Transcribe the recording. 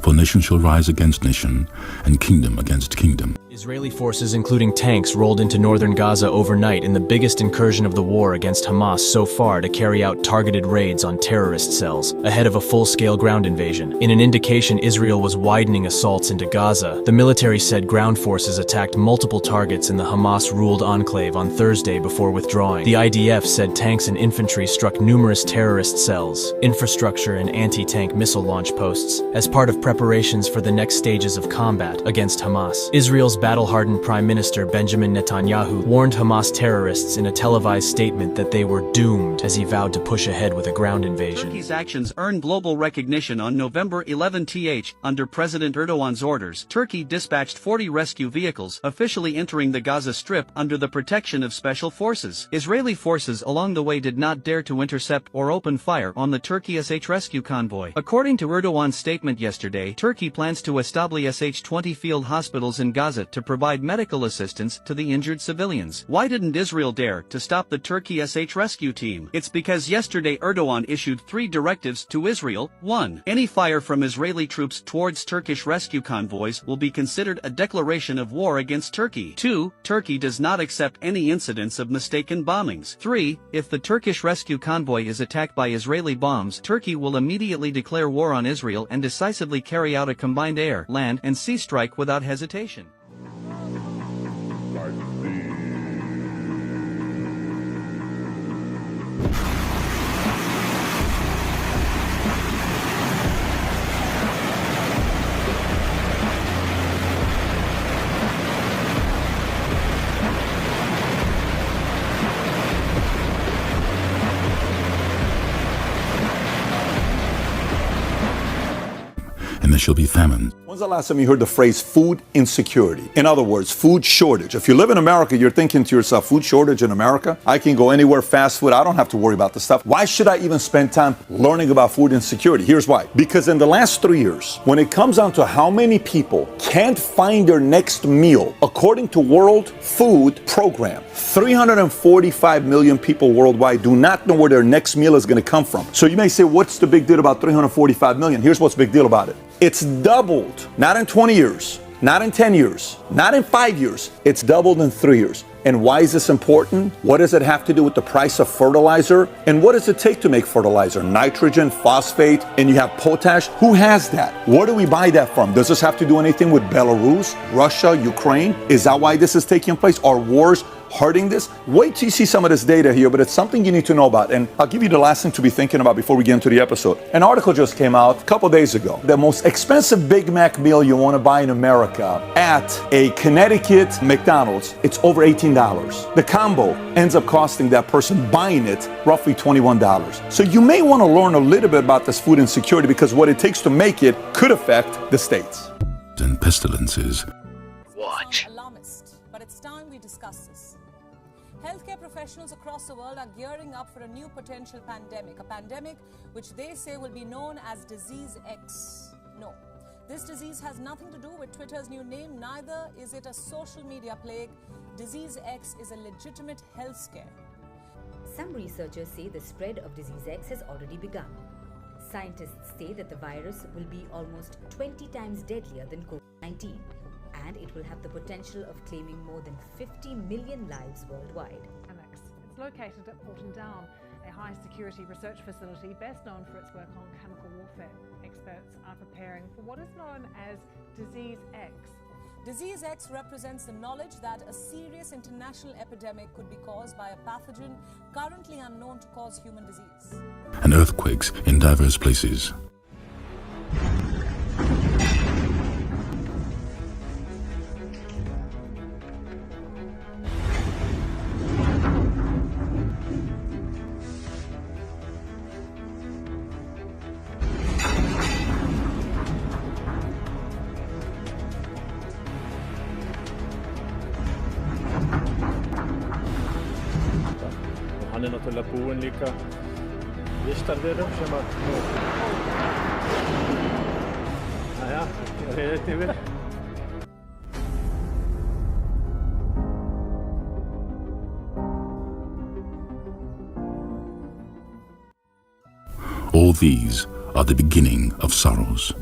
For nation shall rise against nation, and kingdom against kingdom. Israeli forces, including tanks, rolled into northern Gaza overnight in the biggest incursion of the war against Hamas so far to carry out targeted raids on terrorist cells, ahead of a full-scale ground invasion. In an indication Israel was widening assaults into Gaza, the military said ground forces attacked multiple targets in the Hamas-ruled enclave on Thursday before withdrawing. The IDF said tanks and infantry struck numerous terrorist cells, infrastructure and anti-tank missile launch posts, as part of preparations for the next stages of combat against Hamas. Israel's battle-hardened Prime Minister Benjamin Netanyahu warned Hamas terrorists in a televised statement that they were doomed as he vowed to push ahead with a ground invasion. Turkey's actions earned global recognition on November 11. Under President Erdogan's orders, Turkey dispatched 40 rescue vehicles, officially entering the Gaza Strip under the protection of special forces. Israeli forces along the way did not dare to intercept or open fire on the Turkey SH rescue convoy. According to Erdogan's statement yesterday, Turkey plans to establish SH-20 field hospitals in Gaza to provide medical assistance to the injured civilians. Why didn't Israel dare to stop the Turkey SH rescue team? It's because yesterday Erdogan issued 3 directives to Israel. 1. Any fire from Israeli troops towards Turkish rescue convoys will be considered a declaration of war against Turkey. 2. Turkey does not accept any incidents of mistaken bombings. 3. If the Turkish rescue convoy is attacked by Israeli bombs, Turkey will immediately declare war on Israel and decisively carry out a combined air, land, and sea strike without hesitation. And there shall be famine. When's the last time you heard the phrase food insecurity? In other words, food shortage. If you live in America, you're thinking to yourself, food shortage in America? I can go anywhere, fast food, I don't have to worry about this stuff. Why should I even spend time learning about food insecurity? Here's why. Because in the last 3 years, when it comes down to how many people can't find their next meal, according to World Food Program, 345 million people worldwide do not know where their next meal is going to come from. So you may say, what's the big deal about 345 million? Here's what's the big deal about it. It's doubled, not in 20 years, not in 10 years, not in 5 years. It's doubled in 3 years. And why is this important? What does it have to do with the price of fertilizer? And what does it take to make fertilizer? Nitrogen, phosphate, and you have potash? Who has that? Where do we buy that from? Does this have to do anything with Belarus, Russia, Ukraine? Is that why this is taking place? Are wars hurting this? Wait till you see some of this data here, but it's something you need to know about. And I'll give you the last thing to be thinking about before we get into the episode. An article just came out a couple days ago. The most expensive Big Mac meal you want to buy in America at a Connecticut McDonald's, it's over $18. The combo ends up costing that person buying it roughly $21. So you may want to learn a little bit about this food insecurity because what it takes to make it could affect the states. And pestilences. Watch. Alarmist, but it's time we discuss this. Healthcare professionals across the world are gearing up for a new potential pandemic, a pandemic which they say will be known as Disease X. No, this disease has nothing to do with Twitter's new name, neither is it a social media plague. Disease X is a legitimate health scare. Some researchers say the spread of Disease X has already begun. Scientists say that the virus will be almost 20 times deadlier than COVID-19. And it will have the potential of claiming more than 50 million lives worldwide. It's located at Porton Down, a high-security research facility best known for its work on chemical warfare. Experts are preparing for what is known as Disease X. Disease X represents the knowledge that a serious international epidemic could be caused by a pathogen currently unknown to cause human disease. And earthquakes in diverse places. Hann náttúrulega búinn líka vistarverum sem að Jæja, reyðið yfir. All these are the beginning of sorrows.